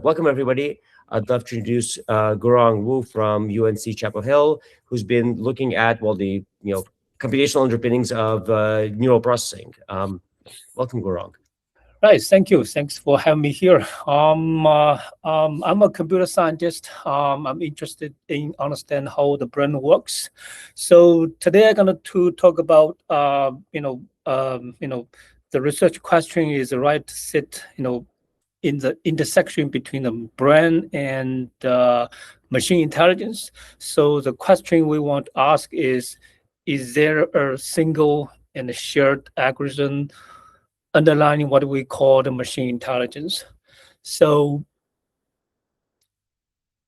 Welcome, everybody. I'd love to introduce Guorong Wu from UNC Chapel Hill, who's been looking at, well, the computational underpinnings of neural processing. Welcome, Guorong. Right, thank you. Thanks for having me here. I'm a computer scientist. I'm interested in understand how the brain works. So today I'm going to talk about, the research question is right to sit, in the intersection between the brain and machine intelligence. So the question we want to ask is there a single and a shared algorithm underlying what we call the machine intelligence? So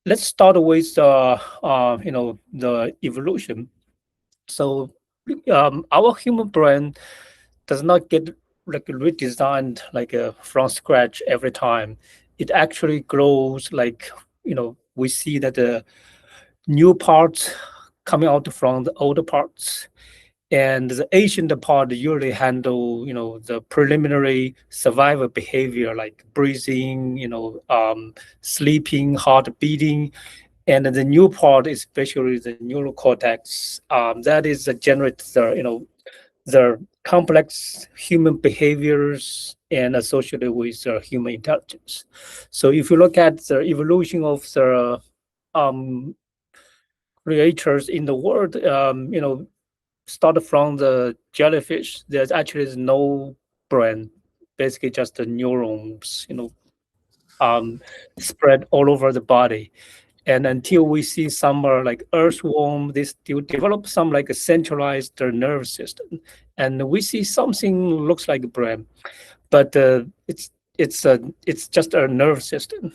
let's start with the evolution. So our human brain does not get like redesigned like from scratch every time. It actually grows like we see that the new parts coming out from the older parts, and the ancient part usually handle the preliminary survival behavior like breathing, sleeping, heart beating. And the new part, especially the neural cortex, that is the generate the complex human behaviors and associated with human intelligence. So if you look at the evolution of the creators in the world, start from the jellyfish, there's actually no brain, basically just the neurons, spread all over the body. And until we see some like earthworm, they still develop some like a centralized nerve system, and we see something looks like a brain, but it's just a nerve system.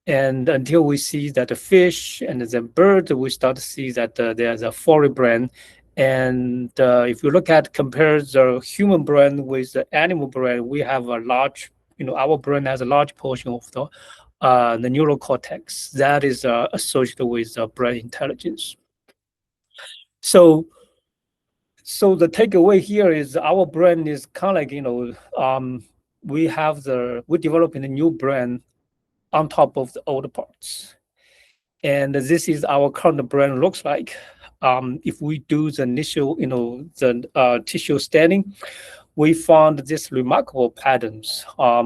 And until we see that the fish and the bird, we start to see that there's a forebrain. And if you look at compare the human brain with the animal brain, we have a large, our brain has a large portion of the neural cortex that is associated with brain intelligence. So the takeaway here is our brain is kind of like, we developing a new brain on top of the older parts. And this is our current brain looks like. If we do the initial, the tissue staining, we found this remarkable patterns,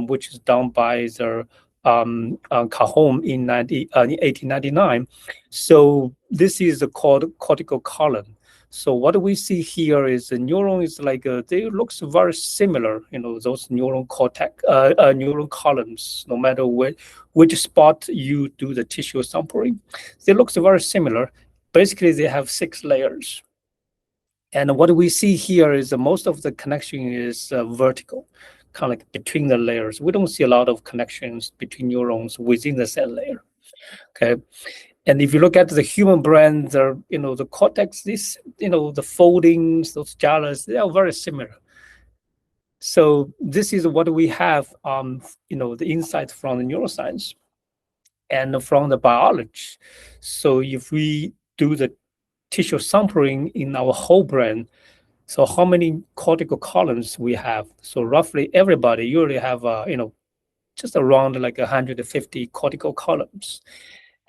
which is done by the Cajon in 1899. So this is called cortical column. So what we see here is the neuron is like they looks very similar, those neuron cortex, neuron columns. No matter which spot you do the tissue sampling, they looks very similar. Basically, they have 6 layers. And what we see here is most of the connection is vertical, kind of like between the layers. We don't see a lot of connections between neurons within the cell layer. Okay. And if you look at the human brain, the cortex, the foldings, those gyrus, they are very similar. So this is what we have, the insights from the neuroscience and from the biology. So if we do the tissue sampling in our whole brain, so how many cortical columns we have? So roughly everybody usually have, just around like 150 cortical columns.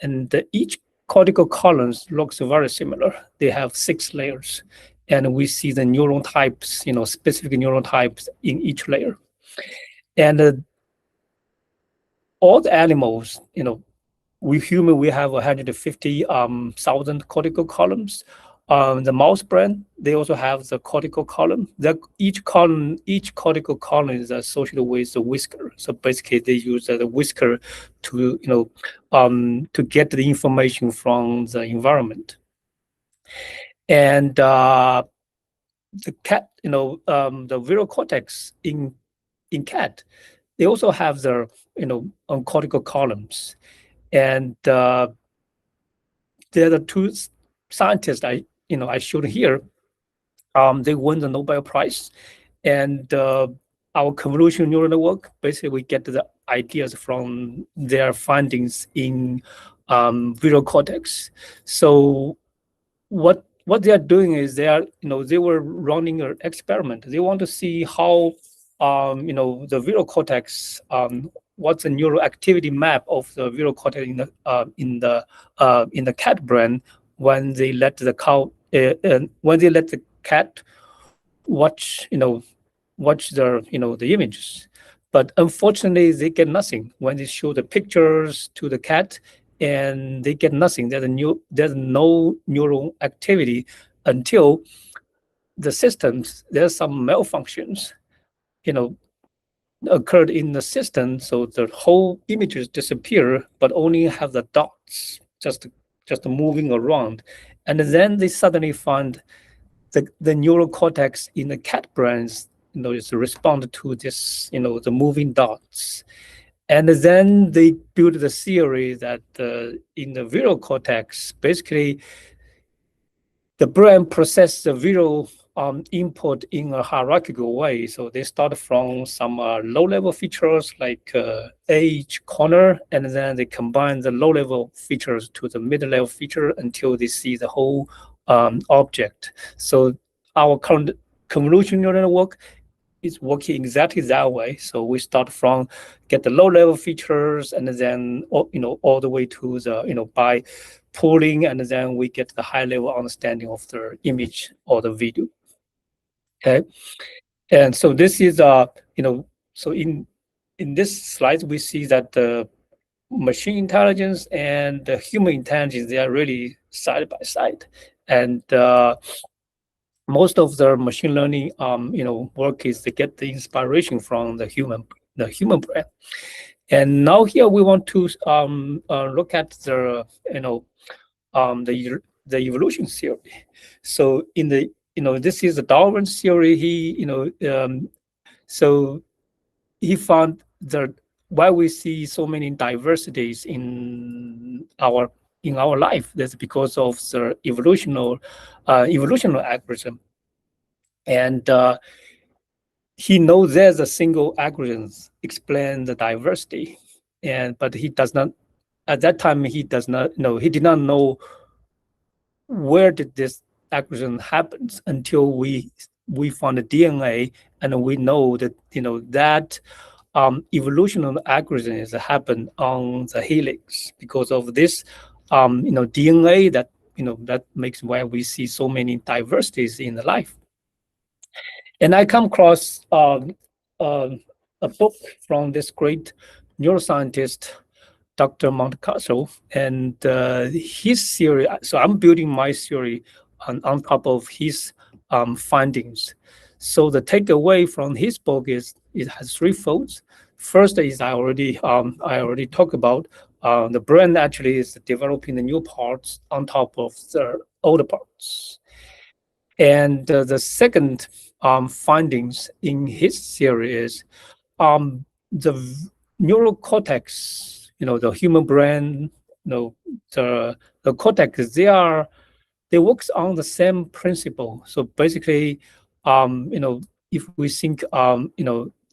And each cortical columns looks very similar. They have 6 layers. And we see the neuron types, specific neuron types in each layer. And all the animals, we human, we have 150,000 cortical columns. The mouse brain, they also have the cortical column. Each cortical column is associated with the whisker. So basically, they use the whisker to to get the information from the environment. And the cat, the visual cortex in cat, they also have the cortical columns. And there are the 2 scientists I showed here. They won the Nobel Prize, and our convolutional neural network, basically we get the ideas from their findings in visual cortex. So what they are doing is they were running an experiment. They want to see how the visual cortex what's the neural activity map of the visual cortex in the cat brain when they let the when they let the cat watch watch the images. But unfortunately, they get nothing when they show the pictures to the cat, and they get nothing. There's no neural activity until the systems, there's some malfunctions, you know, occurred in the system, so the whole images disappear, but only have the dots just moving around, and then they suddenly find the neural cortex in the cat brains, is respond to this, the moving dots, and then they build the theory that in the visual cortex, basically the brain processes the visual input in a hierarchical way. So they start from some low-level features like age, corner, and then they combine the low-level features to the mid-level feature until they see the whole object. So our current convolutional neural network is working exactly that way. So we start from get the low-level features, and then all the way to the by pooling, and then we get the high-level understanding of the image or the video. Okay, and so this is so in this slide we see that the machine intelligence and the human intelligence, they are really side by side, and most of the machine learning work is to get the inspiration from the human brain. And now here we want to look at the the evolution theory. So in the this is the Darwin theory. So he found that why we see so many diversities in our life, that's because of the evolutional algorithm. And he knows there's a single algorithm explain the diversity, but he does not, at that time he does not know, he did not know where did this algorithm happen until we found the DNA, and we know that that evolutional algorithm has happened on the helix because of this DNA that that makes why we see so many diversities in the life. And I come across a book from this great neuroscientist, Dr. Montecarlo, and his theory. So I'm building my theory on top of his findings. So the takeaway from his book is it has three folds. First is I already talked about the brain actually is developing the new parts on top of the older parts. And the second findings in his theory is the neural cortex, the human brain, the cortex, they works on the same principle. So basically, if we think,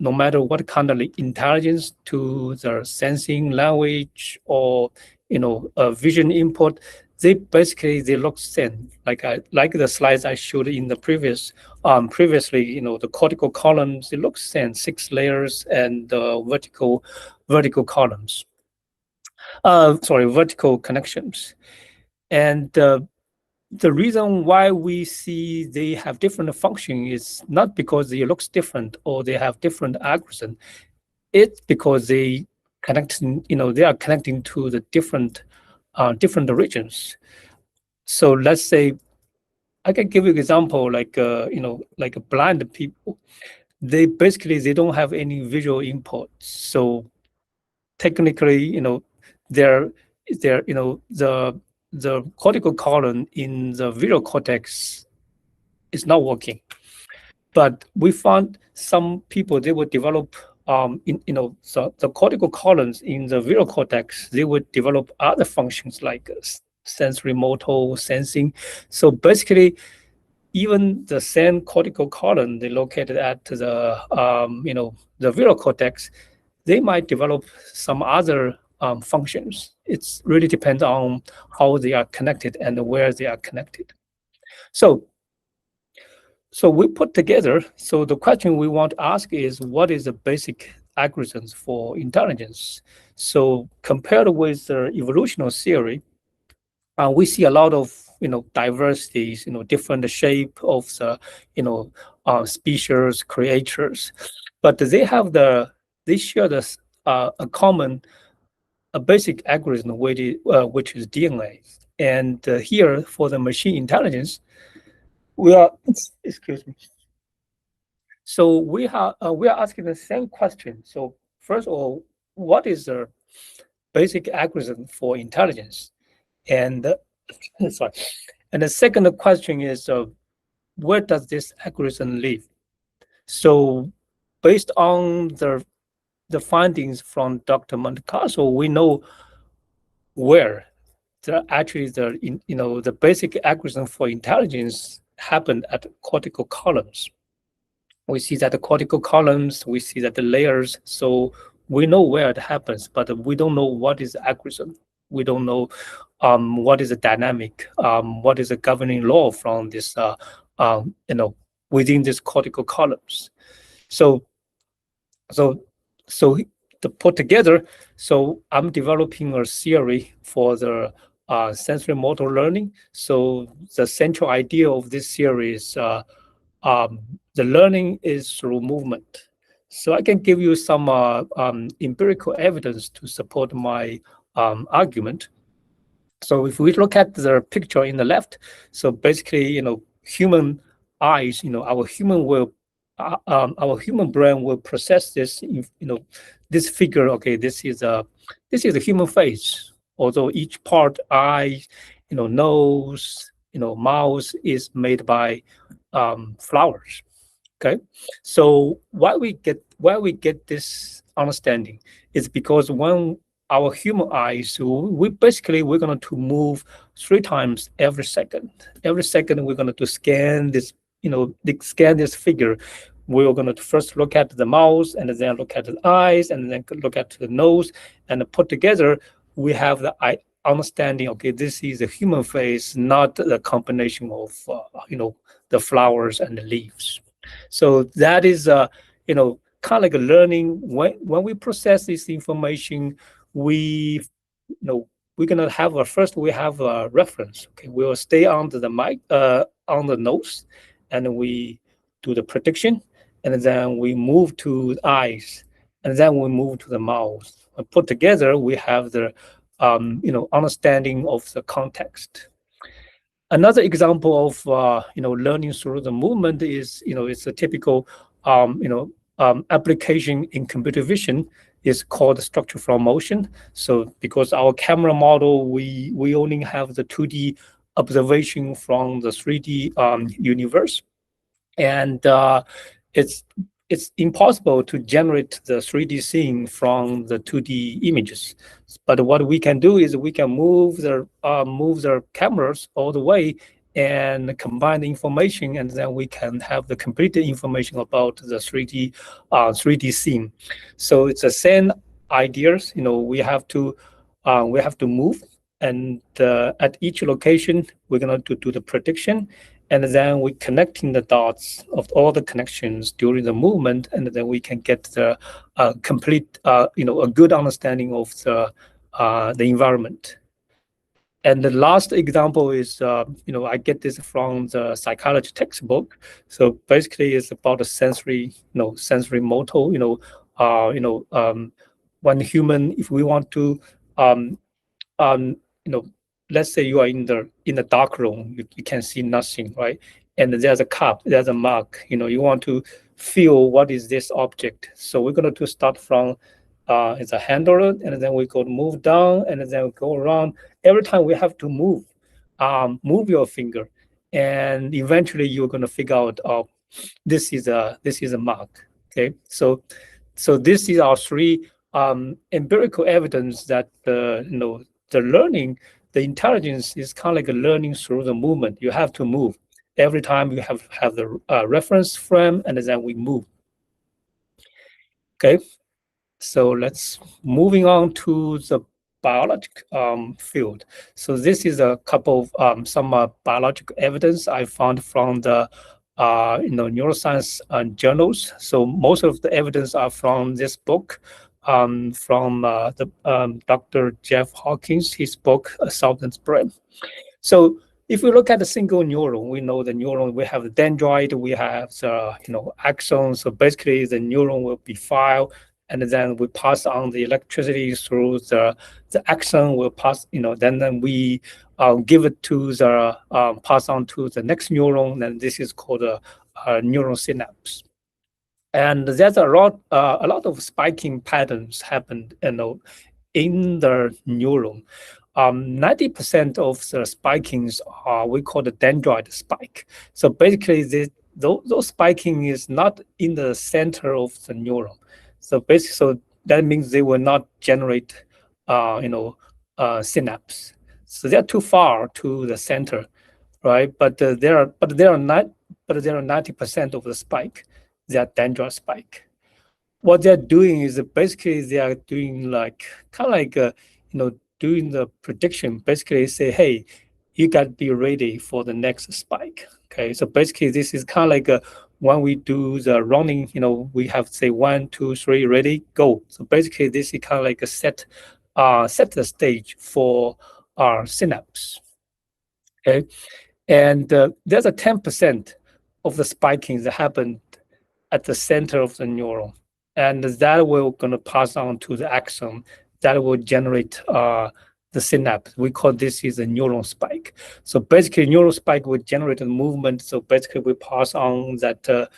no matter what kind of intelligence to the sensing language or vision input, they look same. Like the slides I showed in the previously, the cortical columns, they look same, 6 layers, and vertical columns. Vertical connections. And the reason why we see they have different function is not because they looks different or they have different algorithm. It's because they they are connecting to the different regions. So let's say I can give you an example, like like blind people. They don't have any visual input. So technically, they're the cortical column in the visual cortex is not working. But we found some people, they would develop the cortical columns in the visual cortex, they would develop other functions like sensorimotor sensing. So basically, even the same cortical column they located at the the visual cortex, they might develop some other functions. It's really depends on how they are connected and where they are connected. So we put together. So the question we want to ask is, what is the basic algorithms for intelligence. So compared with the evolutionary theory, we see a lot of diversities, different shape of the species creatures, but they share this a common a basic algorithm which is DNA. And here for the machine intelligence, we are excuse me. So we are asking the same question. So first of all, what is the basic algorithm for intelligence? And sorry. And the second question is, where does this algorithm live? So based on the findings from Dr. Montecarlo, we know where the basic algorithm for intelligence happened at cortical columns. We see that the cortical columns, we see that the layers. So we know where it happens, but we don't know what is the algorithm. We don't know what is the dynamic, what is the governing law from this, within these cortical columns. So, so, so to put together, so I'm developing a theory for the sensorimotor learning. So the central idea of this theory is the learning is through movement. So I can give you some empirical evidence to support my argument. So if we look at the picture in the left, so basically, human eyes, our human brain will process this, this figure. Okay, this is a human face. Although each part, eye, nose, mouth is made by flowers. Okay, so why we get this understanding is because when our human eyes, we're going to move 3 times every second. Every second we're going to scan this, scan this figure. We're going to first look at the mouth, and then look at the eyes, and then look at the nose, and put together we have the understanding. Okay, this is a human face, not the combination of the flowers and the leaves. So that is kind of like a learning. When we process this information, we we're gonna have we have a reference. Okay, we will stay on the mic on the nose, and we do the prediction, and then we move to the eyes, and then we move to the mouth. And put together, we have the understanding of the context. Another example of learning through the movement is it's a typical application in computer vision is called structure from motion. So because our camera model, we only have the 2D observation from the 3D universe, and it's impossible to generate the 3D scene from the 2D images. But what we can do is we can move the cameras all the way and combine the information, and then we can have the complete information about the 3D scene. So it's the same ideas. We have to move, and at each location we're going to do the prediction, and then we're connecting the dots of all the connections during the movement, and then we can get the complete, a good understanding of the environment. And the last example is, I get this from the psychology textbook. So basically, it's about the sensorimotor. When human, if we want to, let's say you are in the dark room, you can see nothing, right? And there's a cup, there's a mug. You want to feel what is this object. So we're going to start from it's a handle, and then we go move down, and then we go around. Every time we have to move your finger, and eventually you're going to figure out, oh, this is a mark. Okay, so this is our 3 empirical evidence that the learning, the intelligence is kind of like a learning through the movement. You have to move every time. You have the reference frame, and then we move. Okay. So let's moving on to the biologic field. So this is a couple of some biological evidence I found from the neuroscience journals. So most of the evidence are from this book, from Dr. Jeff Hawkins, his book, A Thousandth Brain. So if we look at a single neuron, we know the neuron, we have the dendrite, we have the axon. So basically the neuron will be fired, and then we pass on the electricity through the axon will pass, then we give it to the pass on to the next neuron, and this is called a neuron synapse. And there's a lot of spiking patterns happen, in the neuron. 90% of the spikings are we call the dendrite spike. So basically, those spiking is not in the center of the neuron. So basically, so that means they will not generate, synapse. So they're too far to the center, right? But there are 90% of the spike, they are dendrite spike. What they're doing is basically they are doing like kind of like doing the prediction. Basically say, hey, you got to be ready for the next spike. Okay, so basically this is kind of like when we do the running, we have to say 1, 2, 3, ready, go. So basically this is kind of like a set the stage for our synapse. Okay, and there's a 10% of the spiking that happen at the center of the neuron, and that will going to pass on to the axon that will generate the synapse. We call this is a neuron spike. So basically, neuron spike will generate a movement. So basically, we pass on that the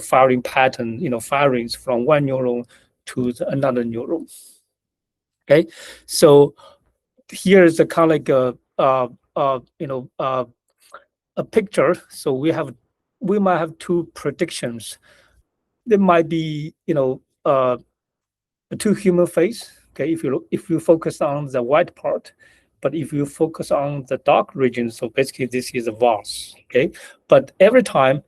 firing pattern, firings from one neuron to another neuron. Okay, so here's a kind of like a picture. So we might have two predictions. There might be a two human face. Okay, if you focus on the white part, but if you focus on the dark region, so basically this is a vase. Okay, but every time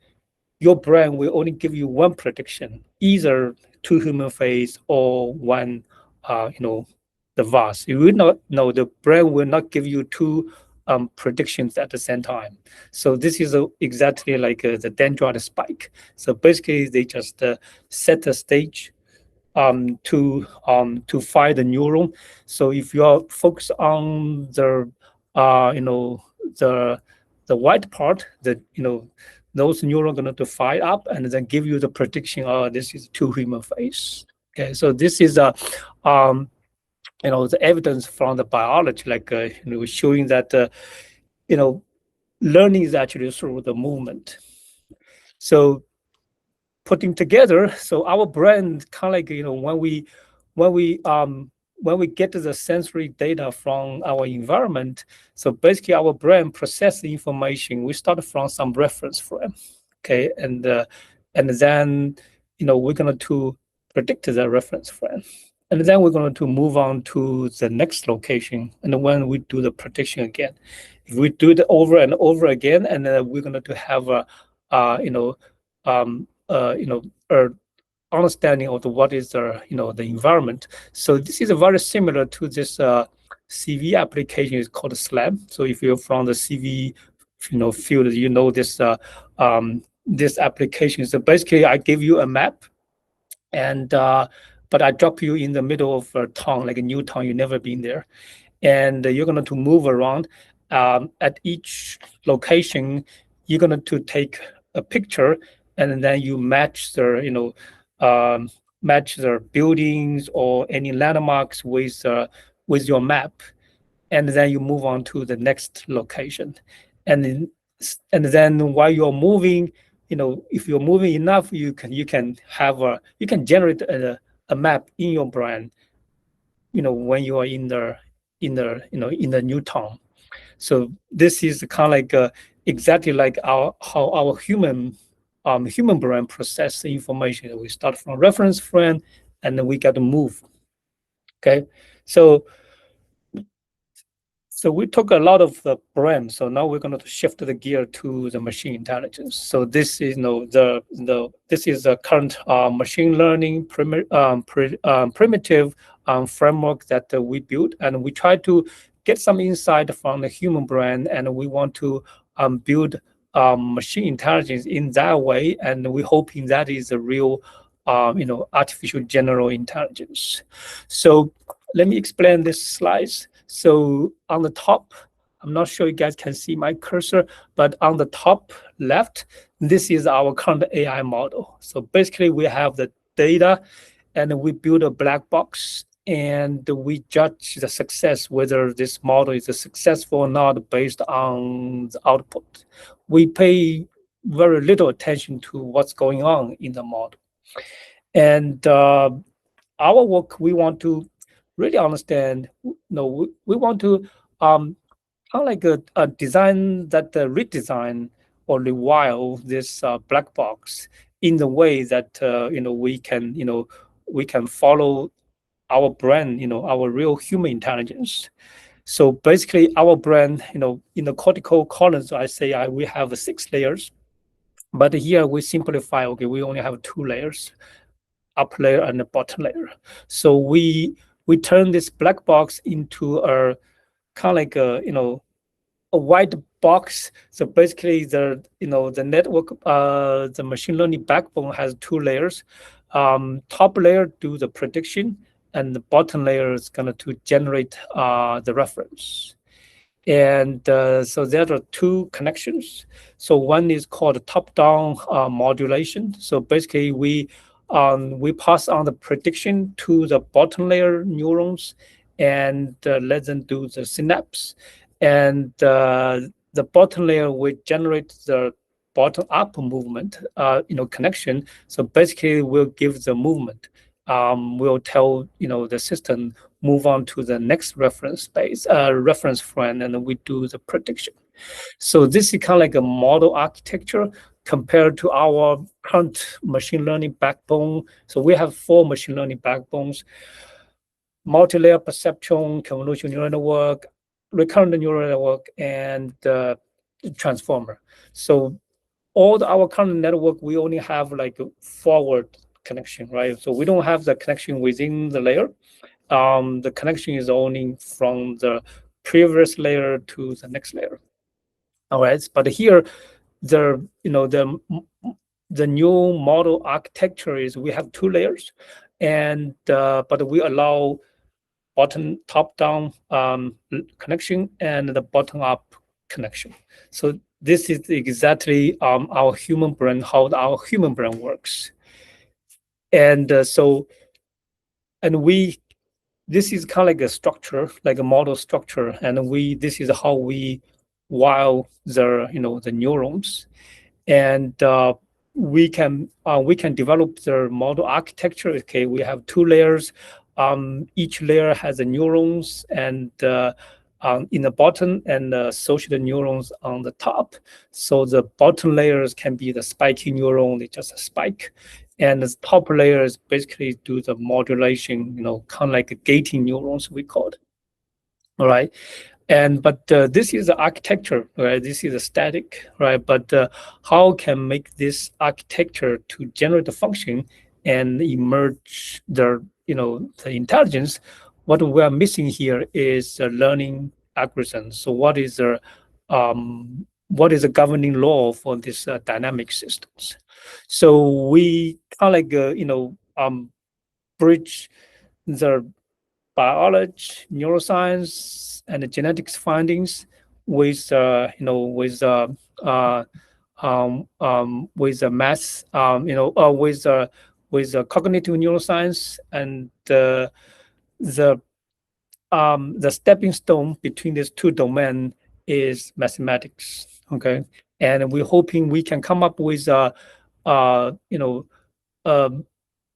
your brain will only give you one prediction, either two human face or one, the vase. You will not know, the brain will not give you two predictions at the same time. So this is exactly like the dendrite spike. So basically they just set the stage to fire the neuron. So if you are focused on the the white part, those neurons are going to fire up and then give you the prediction. Oh, this is two human face. Okay, so this is the evidence from the biology, like showing that learning is actually through the movement. So putting together, so our brain kind of like when we get the sensory data from our environment, so basically our brain process the information. We start from some reference frame, okay, and then we're going to predict the reference frame, and then we're going to move on to the next location. And when we do the prediction again, if we do it over and over again, and we're going to have a understanding of what is the the environment. So this is very similar to this CV application. Is called SLAM. So if you're from the CV field, this this application. So basically, I give you a map, and but I drop you in the middle of a town, like a new town. You've never been there, and you're going to move around. At each location, you're going to take a picture, and then you match the match the buildings or any landmarks with your map, and then you move on to the next location, and then while you're moving, if you're moving enough, you can generate a map in your brain, when you are in the new town. So this is kind of like exactly like how our human brain process the information. We start from reference frame, and then we got to move. Okay, so we took a lot of the brain. So now we're going to shift the gear to the machine intelligence. So this is this is a current machine learning primitive framework that we built, and we try to get some insight from the human brain, and we want to build machine intelligence in that way, and we're hoping that is a real, artificial general intelligence. So let me explain this slides. So on the top, I'm not sure you guys can see my cursor, but on the top left, this is our current AI model. So basically, we have the data, and we build a black box, and we judge the success, whether this model is successful or not, based on the output. We pay very little attention to what's going on in the model. And our work, we want to really understand, we want to kind of like a design that redesign or rewire this black box in the way that we can follow our brain, our real human intelligence. So basically, our brain, in the cortical columns, I say we have 6 layers, but here we simplify. Okay, we only have 2 layers, upper layer and the bottom layer. So we turn this black box into a kind of like a white box. So basically, the network, the machine learning backbone has 2 layers. Top layer do the prediction, and the bottom layer is going to generate the reference. And so there are 2 connections. So one is called top-down modulation. So basically, we pass on the prediction to the bottom layer neurons and let them do the synapse. And the bottom layer will generate the bottom-up movement, connection. So basically, we'll give the movement. We'll tell the system move on to the next reference space, reference frame, and then we do the prediction. So this is kind of like a model architecture compared to our current machine learning backbone. So we have 4 machine learning backbones: multi-layer perceptual, convolutional neural network, recurrent neural network, and transformer. So all our current network, we only have like a forward connection, right? So we don't have the connection within the layer. The connection is only from the previous layer to the next layer. All right, but here the new model architecture is we have 2 layers, and but we allow top down connection and the bottom up connection. So this is exactly our human brain, how our human brain works. And this is kind of like a structure, like a model structure, and this is how we wire the neurons, and we can develop the model architecture. Okay, we have 2 layers. Each layer has the neurons and in the bottom, and social neurons on the top. So the bottom layers can be the spiking neuron, it's just a spike. And the top layers basically do the modulation, kind of like a gating neurons, we call it. All right. But this is the architecture, right? This is a static, right? But how can make this architecture to generate the function and emerge the intelligence? What we are missing here is a learning algorithm. So what is the governing law for this dynamic systems? So we kind of like bridge the biology, neuroscience, and the genetics findings with with math, with cognitive neuroscience, and the stepping stone between these 2 domains is mathematics. Okay, and we're hoping we can come up with a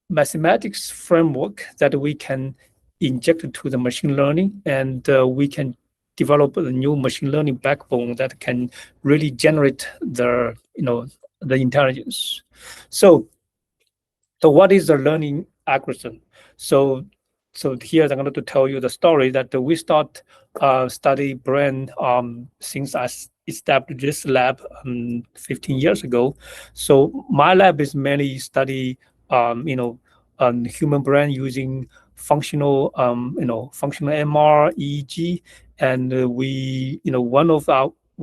mathematics framework that we can inject to the machine learning, and we can develop a new machine learning backbone that can really generate the intelligence. So what is the learning algorithm? So here I'm going to tell you the story that we start study brain since I established this lab 15 years ago. So my lab is mainly study human brain using functional functional MR, EEG, and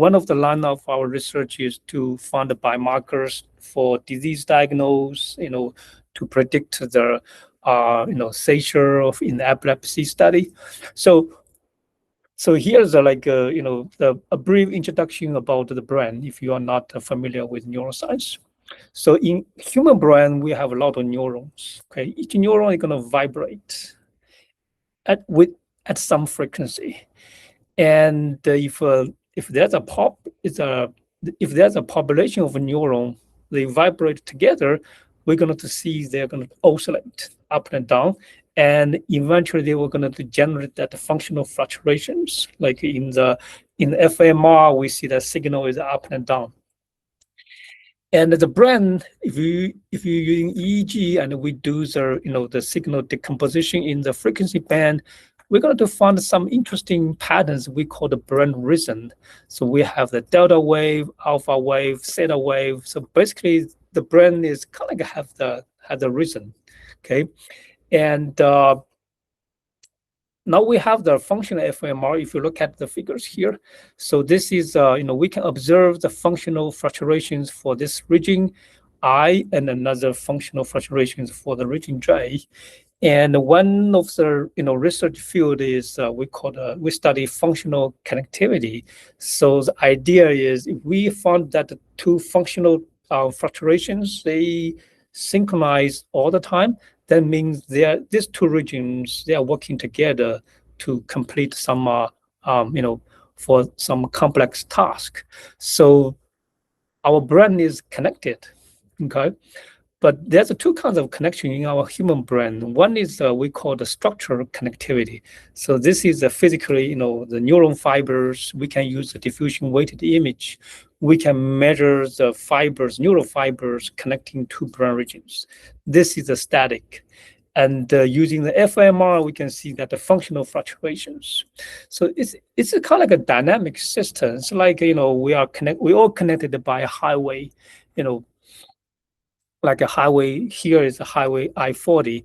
one of the line of our research is to find the biomarkers for disease diagnose, to predict the seizure of in epilepsy study. So here's a brief introduction about the brain if you are not familiar with neuroscience. So in human brain, we have a lot of neurons. Okay, each neuron is going to vibrate at some frequency, and if there's a population of a neuron, they vibrate together, we're going to see they're going to oscillate up and down, and eventually they were going to generate that functional fluctuations. Like in fMR, we see that signal is up and down. And the brain, if you using EEG and we do the signal decomposition in the frequency band, we're going to find some interesting patterns we call the brain rhythm. So we have the delta wave, alpha wave, theta wave. So basically, the brain is kind of like have the rhythm, okay? And now we have the functional fMR. If you look at the figures here, so this is we can observe the functional fluctuations for this region I and another functional fluctuations for the region J. And one of the research field is we study functional connectivity. So the idea is if we found that the two functional fluctuations they synchronize all the time, that means these two regions they are working together to complete some for some complex task. So our brain is connected, okay? But there's two kinds of connection in our human brain. One is we call the structural connectivity. So this is physically, the neuron fibers. We can use the diffusion weighted image. We can measure the fibers, neural fibers connecting two brain regions. This is a static. And using the fMR, we can see that the functional fluctuations. So it's a kind of like a dynamic system. It's like, we all connected by a highway, like a highway. Here is a highway I-40.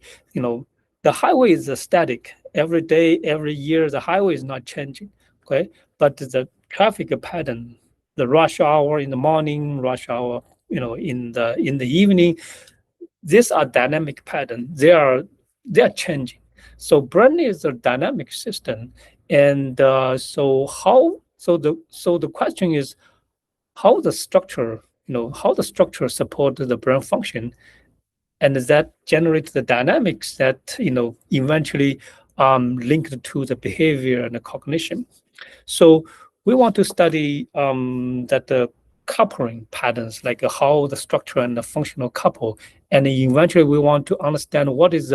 The highway is static. Every day, every year, the highway is not changing. Okay, but the traffic pattern, the rush hour in the morning, rush hour, in the evening, these are dynamic patterns. They are changing. So brain is a dynamic system, and so the question is how the structure support the brain function, and that generates the dynamics that eventually linked to the behavior and the cognition. So we want to study that the coupling patterns, like how the structure and the functional couple, and eventually we want to understand is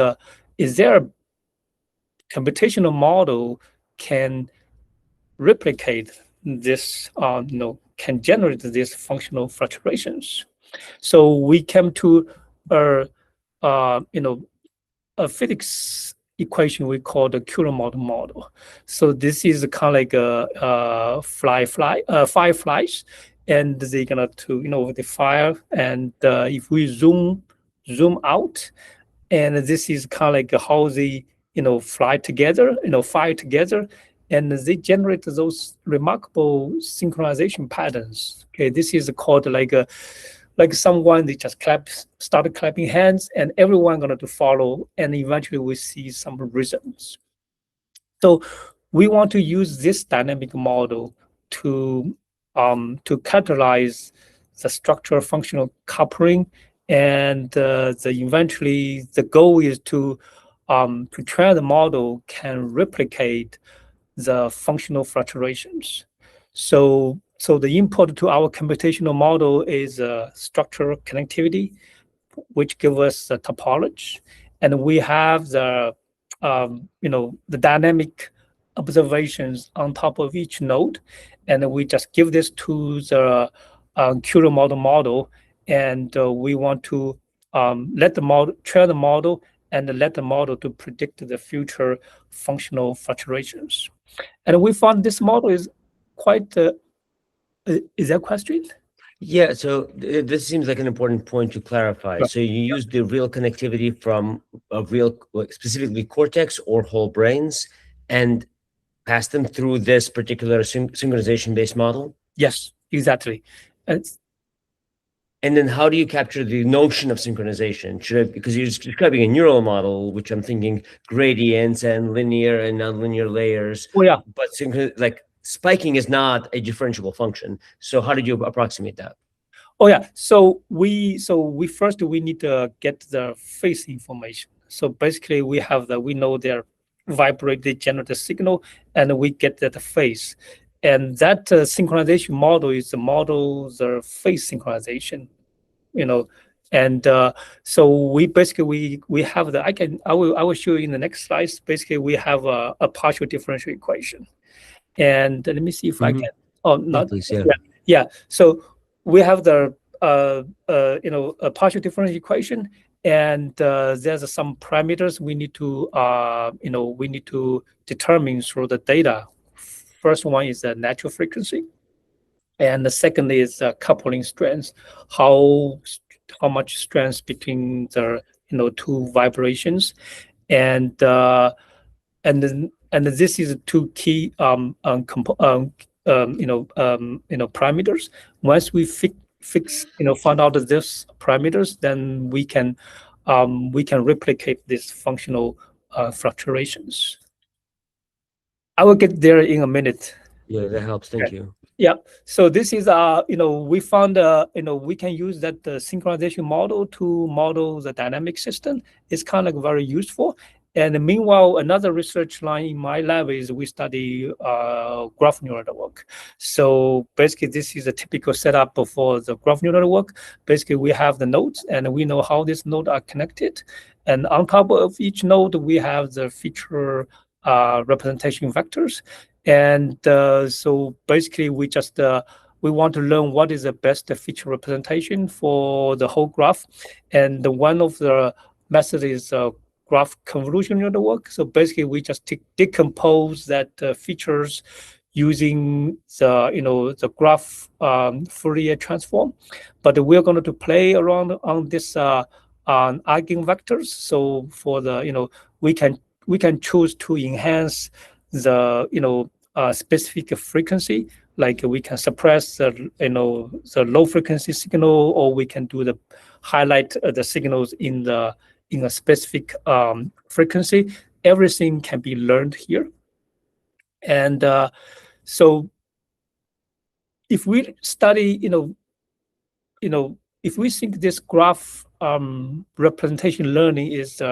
there a computational model can replicate this, can generate these functional fluctuations. So we came to a physics equation we call the Guorong model. So this is kind of like a fireflies, and they're gonna the fire. And if we zoom out, and this is kind of like how they fly together, fire together, and they generate those remarkable synchronization patterns. Okay, this is called like someone they just started clapping hands, and everyone going to follow, and eventually we see some rhythms. So we want to use this dynamic model to catalyze the structural functional coupling, and eventually the goal is to train the model can replicate the functional fluctuations. So the input to our computational model is structural connectivity, which gives us the topology, and we have the dynamic observations on top of each node, and we just give this to the Guorong model, and we want to let the model train the model and let the model to predict the future functional fluctuations. And we found this model is quite. Is that question? Yeah, so this seems like an important point to clarify. Right. So you use the real connectivity from specifically cortex or whole brains, and pass them through this particular synchronization-based model? Yes, exactly. And And then how do you capture the notion of synchronization? Because you're describing a neural model, which I'm thinking gradients and linear and nonlinear layers, oh yeah, but like spiking is not a differentiable function. So how did you approximate that? oh yeah. So we first we need to get the phase information. So basically, we know their vibrate, they generate the signal, and we get that phase. And that synchronization model is the model the phase synchronization. You know, and so we basically we have the I will show you in the next slides. Basically, we have a partial differential equation. And let me see if I Hmm. can. Oh, Yeah, not please. Yeah. yeah, yeah. So we have the a partial differential equation, and there's some parameters we need to we need to determine through the data. First one is the natural frequency, and the second is coupling strength. How how much strength between the two vibrations, and and this is two key parameters. Once we fix find out this parameters, then we can replicate these functional fluctuations. I will get there in a minute. Yeah, that helps. Thank you. Yeah. So this is we found we can use that synchronization model to model the dynamic system. It's kind of very useful. And meanwhile, another research line in my lab is we study graph neural network. So basically, this is a typical setup for the graph neural network. Basically, we have the nodes, and we know how these nodes are connected. And on top of each node, we have the feature representation vectors. And so basically, we want to learn what is the best feature representation for the whole graph. And one of the methods is graph convolution network. So basically, we just decompose that features using the graph Fourier transform. But we're going to play around on this on eigenvectors. So for the we can choose to enhance the specific frequency, like we can suppress the low frequency signal, or we can do the highlight the signals in a specific frequency. Everything can be learned here. And so if we study if we think this graph representation learning is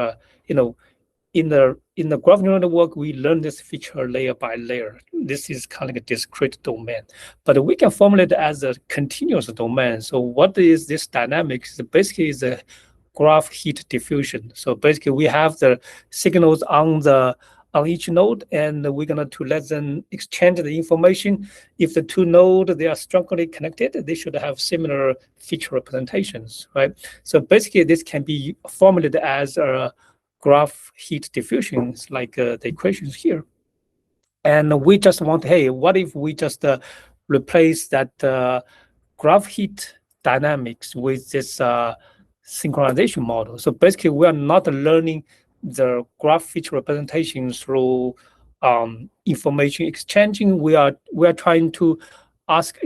in the graph neural network, we learn this feature layer by layer. This is kind of like a discrete domain, but we can formulate it as a continuous domain. So what is this dynamics? Basically, is a graph heat diffusion. So basically, we have the signals on each node, and we're going to let them exchange the information. If the two nodes they are strongly connected, they should have similar feature representations, right? So basically, this can be formulated as a graph heat diffusions, like the equations here. And we just want, hey, what if we just replace that graph heat dynamics with this synchronization model? So basically, we are not learning the graph feature representation through information exchanging. We are trying to ask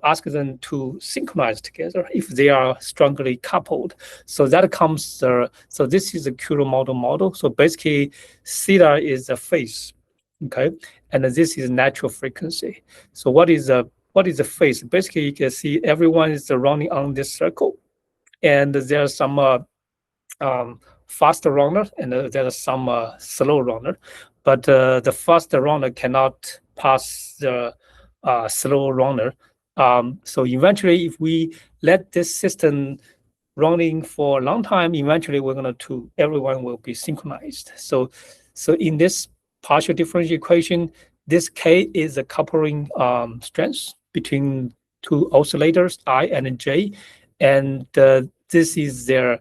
ask them to synchronize together if they are strongly coupled. So that comes so this is a Kudo model. So basically, theta is a phase, okay, and this is natural frequency. So what is the phase? Basically, you can see everyone is running on this circle, and there's some faster runner, and there's some slow runner, but the faster runner cannot pass the slow runner. So eventually, if we let this system running for a long time, eventually everyone will be synchronized. So in this partial differential equation, this K is the coupling strength between two oscillators I and J, and this is their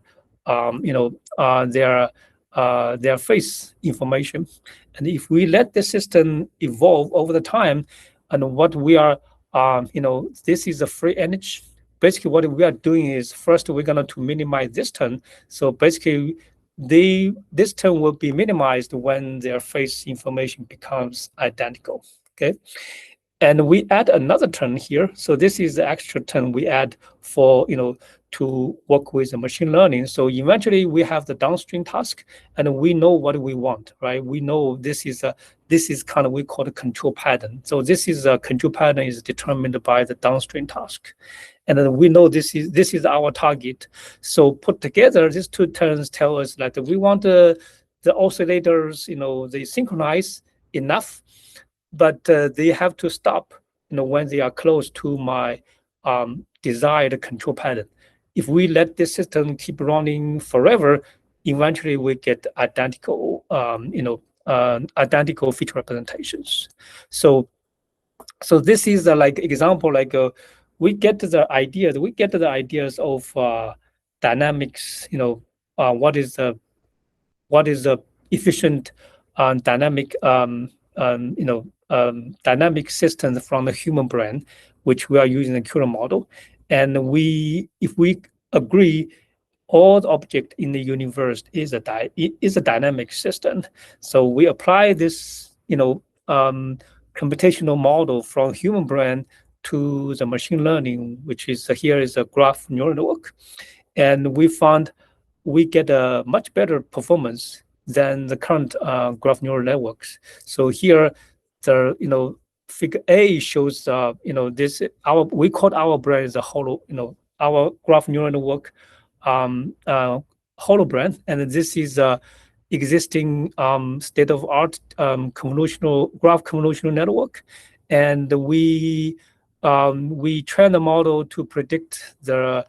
their phase information. And if we let the system evolve over the time, and what we are this is a free energy. Basically, what we are doing is first we're going to minimize this term. So basically, this term will be minimized when their phase information becomes identical. Okay, And we add another turn here. So this is the extra turn we add for, to work with the machine learning. So eventually we have the downstream task and we know what we want, right? We know this is kind of, we call it control pattern. So this is a control pattern is determined by the downstream task. And then we know this is our target. So put together, these two turns tell us that we want the oscillators, they synchronize enough, but they have to stop, when they are close to my desired control pattern. If we let this system keep running forever, eventually we get identical, identical feature representations. So this is like example, like we get the ideas of dynamics. What is the efficient dynamic dynamic systems from the human brain, which we are using the Guorong model. And if we agree all the object in the universe is a dynamic system, so we apply this computational model from human brain to the machine learning, which is here is a graph neural network, and we found we get a much better performance than the current graph neural networks. So here, the figure A shows this we call our brain as a our graph neural network holobrain, and this is existing state-of-art graph convolutional network, and we train the model to predict the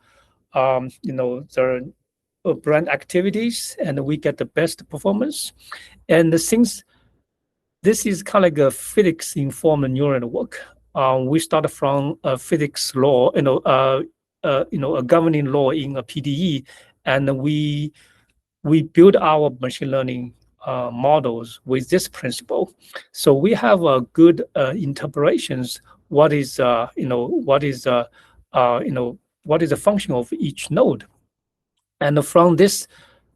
brain activities, and we get the best performance. And since this is kind of like a physics-informed neural network, we start from a physics law, a governing law in a PDE, and we build our machine learning models with this principle. So we have a good interpretations. What is what is the function of each node, and from this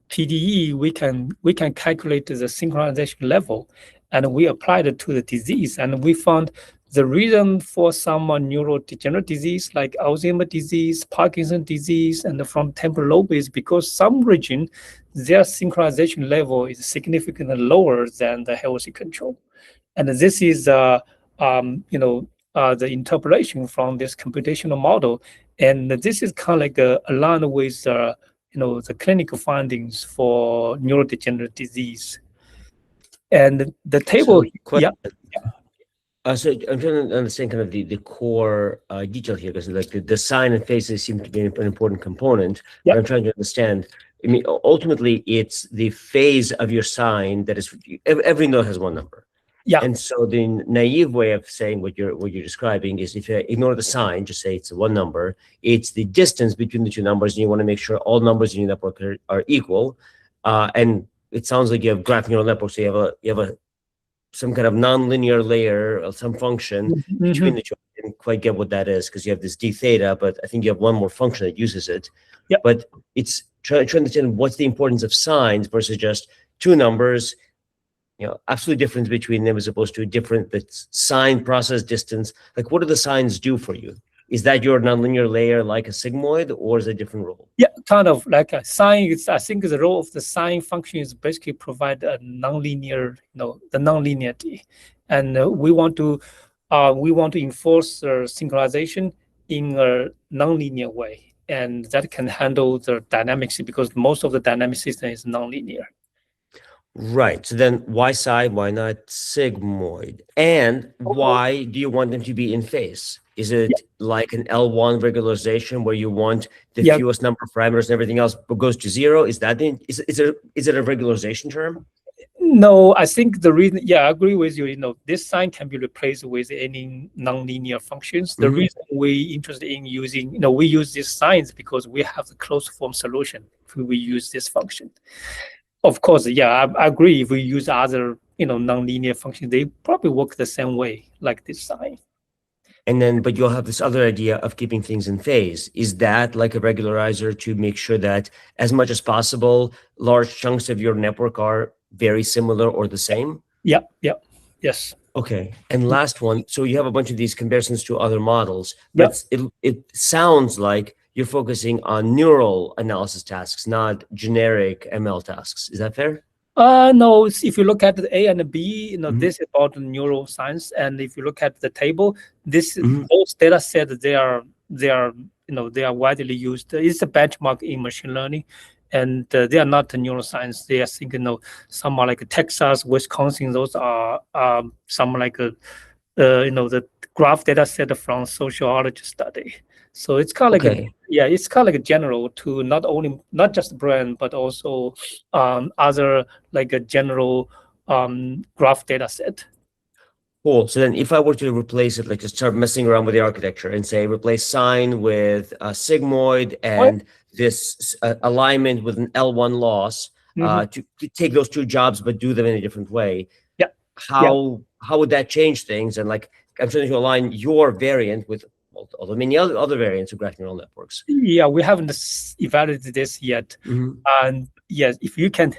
PDE we can calculate the synchronization level, and we applied it to the disease, and we found the reason for some neurodegenerative disease like Alzheimer's disease, Parkinson's disease, and from temporal lobe is because some region, their synchronization level is significantly lower than the healthy control. And this is the interpolation from this computational model. And this is kind of like aligned with the clinical findings for neurodegenerative disease. And the table, yeah. So I'm trying to understand kind of the core detail here, because like the sign and phases seem to be an important component. Yep. But I'm trying to understand. I mean, ultimately, it's the phase of your sign that is every node has one number. Yeah. And so the naive way of saying what you're describing is, if you ignore the sign, just say it's one number. It's the distance between the two numbers, and you want to make sure all numbers in your network are equal. And it sounds like you have graph neural networks. So you have some kind of nonlinear layer of some function between the two. I didn't quite get what that is, because you have this d theta, but I think you have one more function that uses it. Yep. But it's trying to understand what's the importance of signs versus just two numbers, absolute difference between them as opposed to a different sign, process, distance. Like, what do the signs do for you? Is that your nonlinear layer like a sigmoid, or is it a different role? Yeah, kind of like a sign. I think the role of the sign function is basically provide a nonlinear, the nonlinearity, and we want to enforce synchronization in a nonlinear way, and that can handle the dynamics, because most of the dynamic system is nonlinear. Right. So then why psi? Why not sigmoid? And why do you want them to be in phase? Is it like an L1 regularization where you want the fewest number of parameters and everything else goes to zero? Is that is it a regularization term? No, I think the reason, I agree with you. This sign can be replaced with any nonlinear functions. The reason we interested in using, we use these signs because we have the closed form solution if we use this function. Of course, I agree. If we use other, nonlinear functions, they probably work the same way, like this sign. And then, but you'll have this other idea of keeping things in phase. Is that like a regularizer to make sure that as much as possible, large chunks of your network are very similar or the same? Yeah. Yes. Okay. And last one. So you have a bunch of these comparisons to other models, but Yep. it sounds like you're focusing on neural analysis tasks, not generic ML tasks. Is that fair? No, if you look at the A and the B, Mhm. this is about the neuroscience. And if you look at the table, Mhm. those data sets, they are widely used. It's a benchmark in machine learning, and they are not the neuroscience. They are, I think, some are like Texas, Wisconsin. Those are some like the graph data set from sociology study. So it's kind of like Okay. it's kind of like a general to not just brain, but also other like a general graph data set. Cool. So then if I were to replace it, like just start messing around with the architecture and say replace sine with a sigmoid Oh, and this alignment with an L1 loss, mhm. to take those two jobs but do them in a different way, Yeah, yeah, how would that change things? And like I'm trying to align your variant with many other variants of graph neural networks. yeah. We haven't evaluated this yet, Mhm. and yes, if you can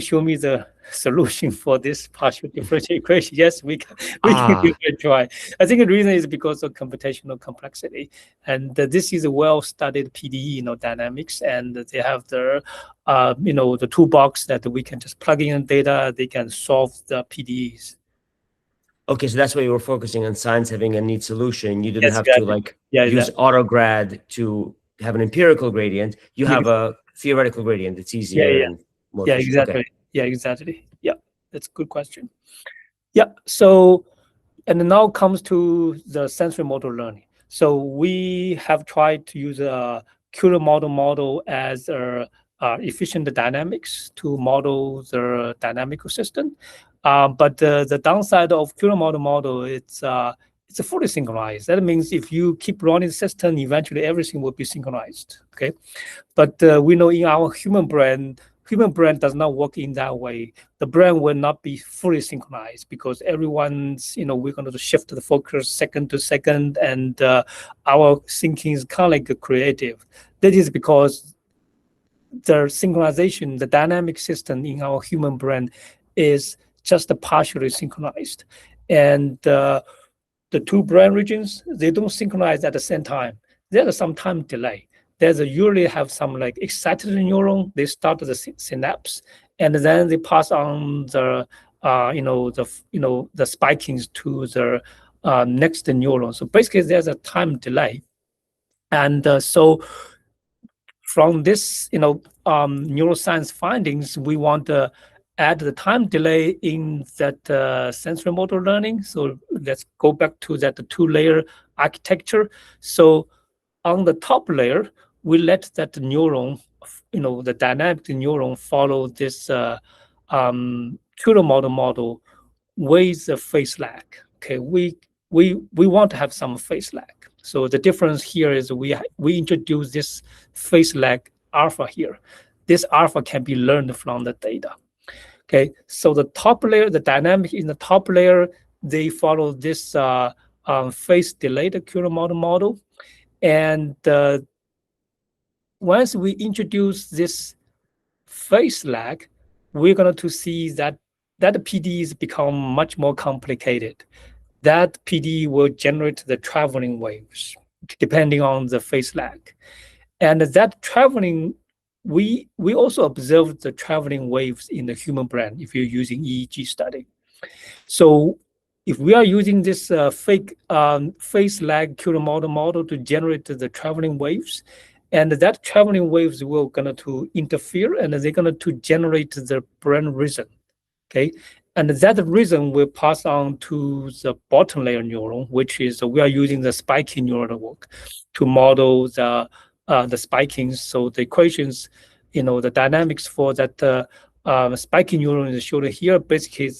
show me the solution for this partial differential equation, yes, we can give Ah, it a try. I think the reason is because of computational complexity, and this is a well-studied PDE, dynamics, and they have the toolbox that we can just plug in data. They can solve the PDEs. okay. So that's why you were focusing on science having a neat solution. You didn't Yes, have to exactly. like Yeah, use autograd to have an empirical gradient. You yeah, have a theoretical gradient. It's yeah, easier yeah, and more yeah, efficient. Okay. exactly. Yeah, exactly. Yeah, that's a good question. Yeah. So, and now comes to the sensory motor learning. So we have tried to use a Kueller model as a efficient dynamics to model the dynamical system. But the downside of Kueller model, it's a fully synchronized. That means if you keep running the system, eventually everything will be synchronized. Okay. But we know in our human brain does not work in that way. The brain will not be fully synchronized because we're going to shift the focus second to second, and our thinking is kind of like creative. That is because the synchronization, the dynamic system in our human brain is just partially synchronized. And the two brain regions, they don't synchronize at the same time. There's some time delay. There's usually have some like excited neuron. They start the synapse, and then they pass on the spikings to the next neuron. So basically, there's a time delay, and so from this neuroscience findings, we want to add the time delay in that sensory motor learning. So let's go back to that two-layer architecture. So on the top layer, we let that neuron, the dynamic neuron, follow this Kueller model with the phase lag. Okay, we want to have some phase lag. So the difference here is we introduce this phase lag alpha here. This alpha can be learned from the data. Okay, so the top layer, the dynamic in the top layer, they follow this phase delayed Kueller model, and once we introduce this phase lag, we're going to see that PDEs become much more complicated. That PD will generate the traveling waves depending on the phase lag. And that traveling, we also observed the traveling waves in the human brain if you're using EEG study. So if we are using this fake phase lag Kueller model to generate the traveling waves, and that traveling waves will going to interfere and they're going to generate the brain rhythm. Okay, and that rhythm will pass on to the bottom layer neuron, which is we are using the spiking neural network to model the spikings. So the equations, the dynamics for that spiking neuron is shown here. Basically,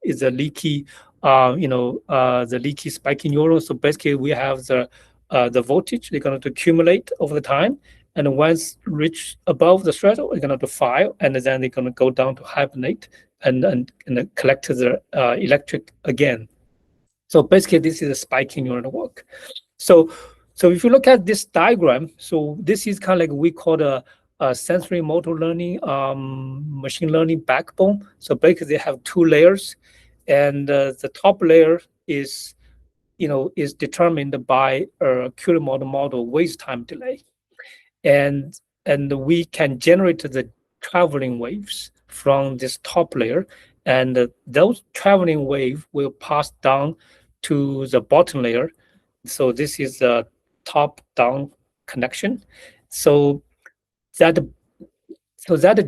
is a leaky, the leaky spiking neuron. So basically, we have the voltage they're going to accumulate over the time, and once reach above the threshold, they're going to fire, and then they're going to go down to hibernate and collect the electric again. So basically, this is a spiking neural network. So if you look at this diagram, so this is kind of like we call a sensory motor learning machine learning backbone. So basically, they have two layers, and the top layer is is determined by a Kuehne model with time delay, and we can generate the traveling waves from this top layer, and those traveling wave will pass down to the bottom layer. So this is a top-down connection. So that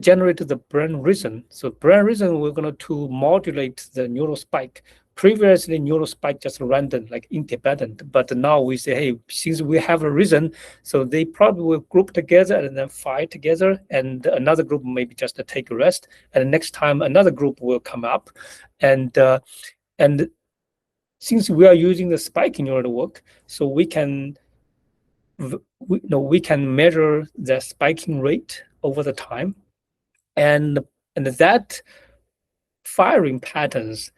generated the brain region. So brain region, we're going to modulate the neural spike. Previously, neural spike just random, like independent. But now we say, hey, since we have a reason, so they probably will group together and then fight together, and another group maybe just take a rest, and next time another group will come up, and since we are using the spiking neural network, so we can measure the spiking rate over the time, and that firing patterns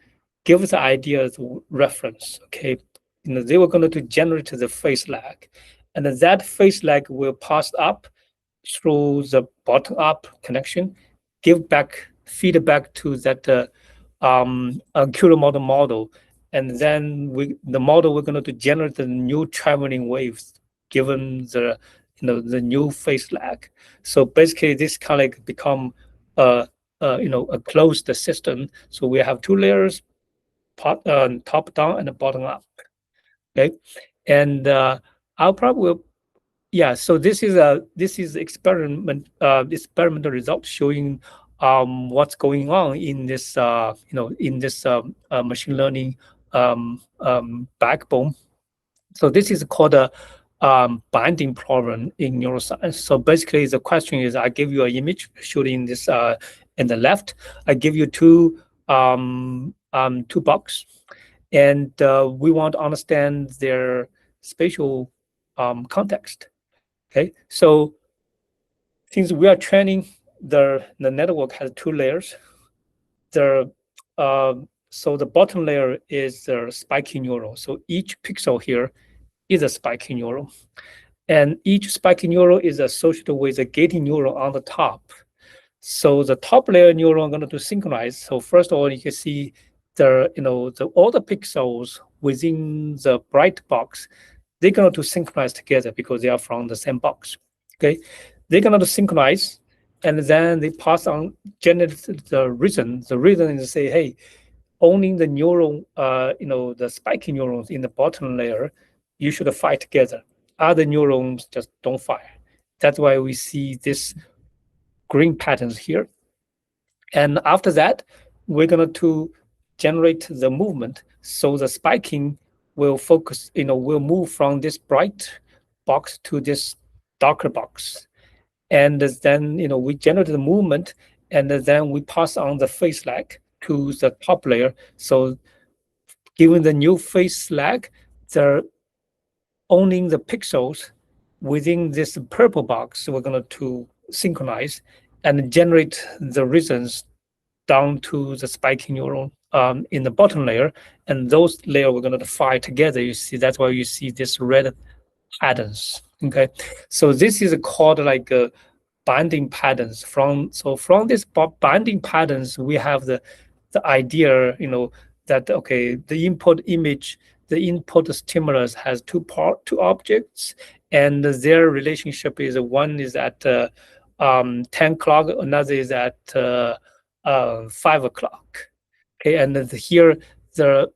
give us the idea of reference. Okay, they were going to generate the phase lag, and that phase lag will pass up through the bottom up connection, give back feedback to that Kuehne model, and then the model we're going to generate the new traveling waves given the the new phase lag. So basically, this kind of like become a closed system. So we have two layers, top down and bottom up. Okay, and I'll probably yeah. So this is experimental result showing what's going on in this in this machine learning backbone. So this is called a binding problem in neuroscience. So basically, the question is: I give you an image showing this in the left. I give you two boxes, and we want to understand their spatial context. Okay, so since we are training the network has two layers, the so the bottom layer is the spiking neuron. So each pixel here is a spiking neuron, and each spiking neuron is associated with a gating neuron on the top. So the top layer neuron going to synchronize. So first of all, you can see all the pixels within the bright box, they're going to synchronize together because they are from the same box. Okay, they're going to synchronize, and then they pass on generate the reason. The reason is to say, hey, only the neuron, the spiking neurons in the bottom layer, you should fight together. Other neurons just don't fire. That's why we see this green patterns here. And after that, we're going to generate the movement. So the spiking will focus, will move from this bright box to this darker box. And then, we generate the movement, and then we pass on the phase lag to the top layer. So given the new phase lag, they're owning the pixels within this purple box. We're going to synchronize and generate the reasons down to the spiking neuron in the bottom layer, and those layers we're going to fire together. You see, that's why you see this red patterns. Okay, so this is called like binding patterns. From this binding patterns, we have the idea, that okay, the input image, the input stimulus has two objects, and their relationship is one is at 10 o'clock, another is at 5 o'clock. Okay, and here the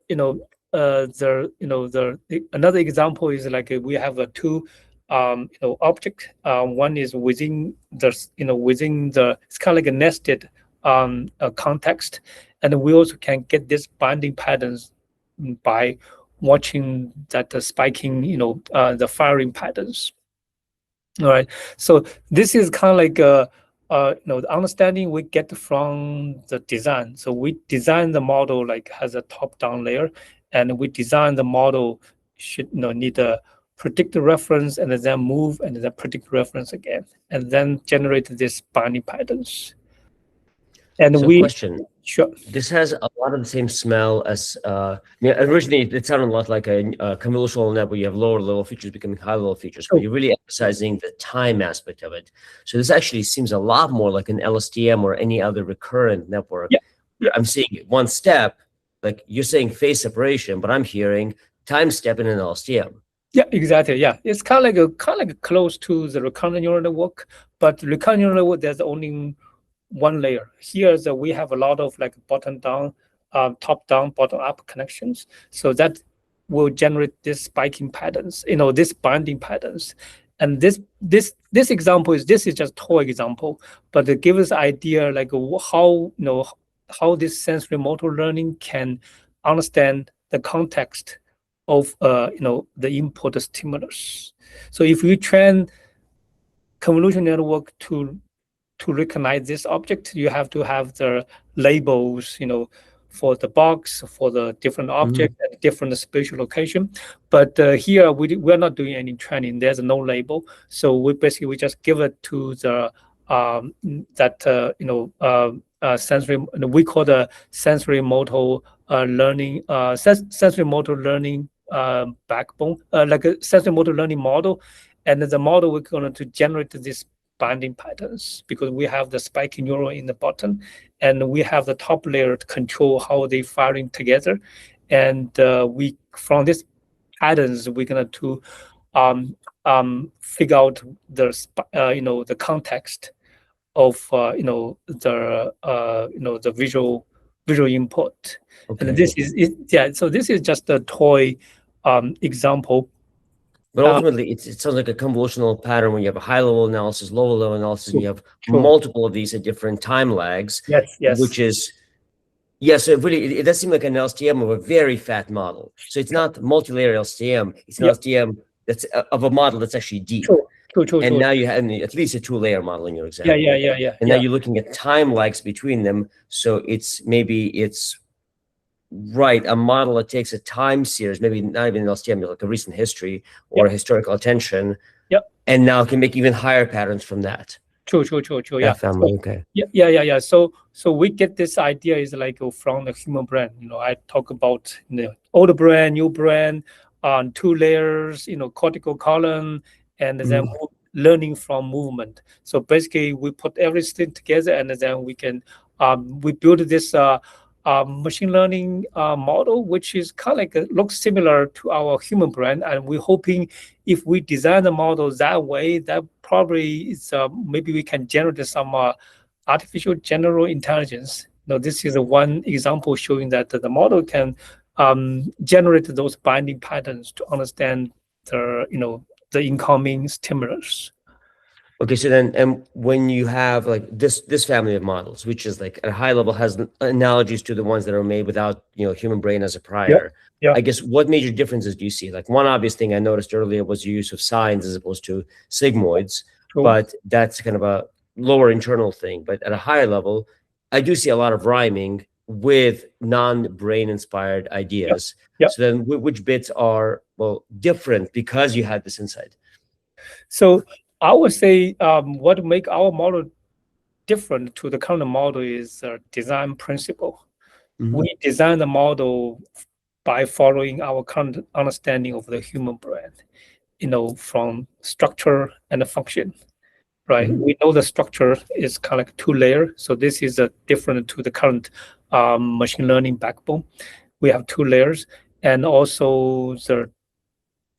another example is like we have two object. One is within the it's kind of like a nested context, and we also can get this binding patterns by watching that spiking, the firing patterns. All right, so this is kind of like the understanding we get from the design. So we design the model like has a top-down layer, and we design the model should need a predict reference and then move and then predict reference again, and then generate these binding patterns. And so we question. Sure. This has a lot of the same smell as originally it sounded a lot like a convolutional net where you have lower level features becoming high level features, but you're really emphasizing the time aspect of it. So this actually seems a lot more like an LSTM or any other recurrent network. Yeah. I'm seeing one step, like you're saying phase separation, but I'm hearing time step in an LSTM. Yeah, exactly. Yeah, it's kind of like close to the recurrent neural network, but recurrent neural network there's only one layer. Here, we have a lot of like bottom down, top down, bottom up connections. So that will generate this spiking patterns. This binding patterns. And this example this is just toy example, but it gives us idea like how how this sensory motor learning can understand the context of the input stimulus. So if you train convolution network to recognize this object, you have to have the labels, for the box, for the different object at different spatial location. But here we're not doing any training. There's no label, so we just give it to the that sensory. We call the sensory motor learning sensory motor learning backbone, like a sensory motor learning model, and the model we're going to generate this binding patterns because we have the spiking neuron in the bottom, and we have the top layer to control how they firing together, and we from this patterns we're going to figure out the context of the visual input. Okay. And this is it. Yeah, so this is just a toy example. But ultimately, it sounds like a convolutional pattern when you have a high-level analysis, lower-level analysis, and you have Sure. multiple of these at different time lags. Yes. Which is, yes, so it does seem like an LSTM of a very fat model. So it's not multi-layer LSTM. It's an LSTM that's of a model that's actually deep. True. And now you have at least a two-layer model in your example. Yeah. And now you're looking at time lags between them. So it's right, a model that takes a time series, maybe not even an LSTM, like a recent history or a historical attention, and now can make even higher patterns from that. True. Yeah. Family, okay. Yeah. So we get this idea is like from the human brain. I talk about old brain, new brain, on two layers. Cortical column, and then learning from movement. So basically, we put everything together, and then we can we build this machine learning model, which is kind of like looks similar to our human brain, and we're hoping if we design the model that way, that probably is maybe we can generate some artificial general intelligence. This is one example showing that the model can generate those binding patterns to understand the incoming stimulus. Okay, so then, and when you have like this family of models, which is like at a high level has analogies to the ones that are made without human brain as a prior. Yeah. I guess what major differences do you see? Like one obvious thing I noticed earlier was the use of sines as opposed to sigmoids, but that's kind of a lower internal thing. But at a higher level, I do see a lot of rhyming with non-brain inspired ideas. So then, which bits are different because you had this insight? So I would say what make our model different to the current model is design principle. We design the model by following our current understanding of the human brain, from structure and function, right? We know the structure is kind of like two layer. So this is different to the current machine learning backbone. We have two layers, and also the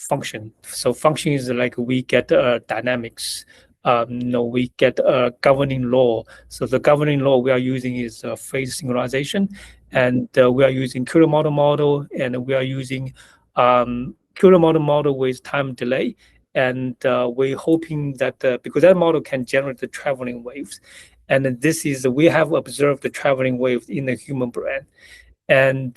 function. So function is like we get dynamics. We get a governing law. So the governing law we are using is phase synchronization, and we are using Kuehler model, and we are using Kuehler model with time delay. And we're hoping that because that model can generate the traveling waves, and this is we have observed the traveling waves in the human brain, and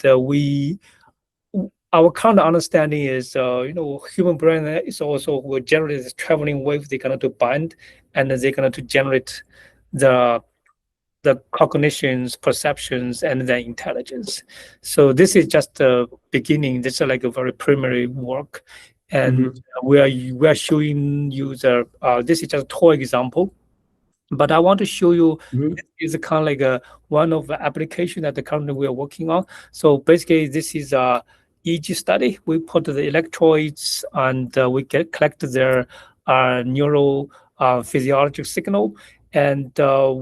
our current understanding is, human brain is also will generate this traveling wave. They're going to bind, and they're going to generate the cognitions, perceptions, and then intelligence. So this is just the beginning. This is like a very primary work, and we are showing you the. This is just a toy example, but I want to show you this is kind of like one of the application that the currently we are working on. So basically, this is a EEG study. We put the electrodes and we collect their neural physiological signal, and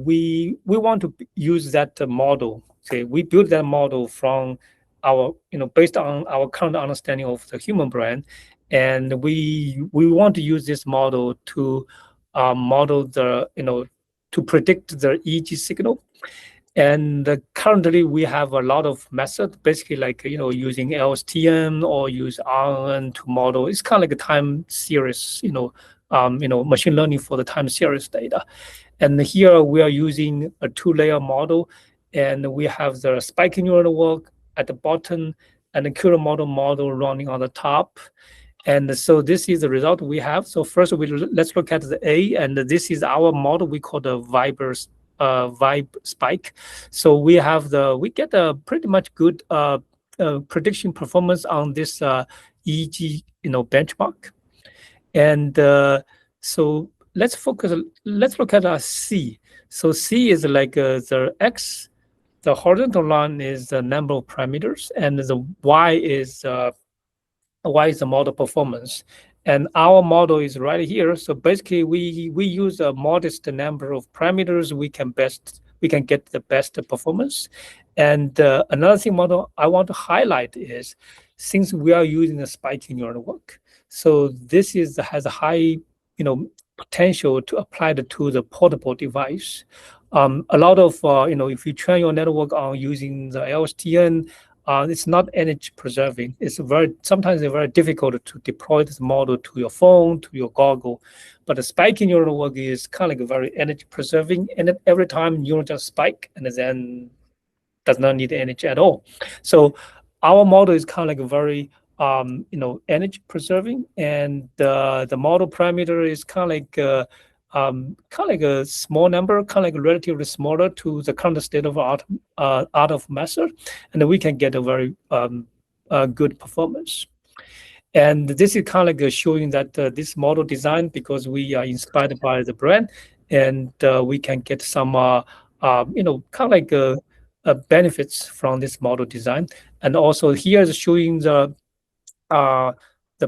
we want to use that model. Okay, we build that model from our based on our current understanding of the human brain, and we want to use this model to model the to predict the EEG signal. And currently we have a lot of methods, basically like using LSTM or use RNN to model. It's kind of like a time series, machine learning for the time series data. And here we are using a 2-layer model, and we have the spiking neural network at the bottom and the Curve model running on the top. And so this is the result we have. So first, let's look at the A, and this is our model. We call the vibe spike. So we get a pretty much good prediction performance on this EEG benchmark. And so let's look at C. So C is like the X, the horizontal line is the number of parameters, and the Y is the model performance. And our model is right here. So basically we use a modest number of parameters. We can get the best performance. And another thing I want to highlight is, since we are using a spiking neural network, so this has a high potential to apply it to the portable device. A lot of if you train your network on using the LSTM, it's not energy preserving. Sometimes it's very difficult to deploy this model to your phone, to your goggle. But the spiking neural network is kind of like very energy preserving, and every time neuron just spike and then does not need energy at all. So our model is kind of like very energy preserving, and the model parameter is kind of like a small number, kind of like relatively smaller to the current state of art of matter, and then we can get a very good performance. And this is kind of like showing that this model design, because we are inspired by the brand, and we can get some kind of like benefits from this model design. And also here is showing the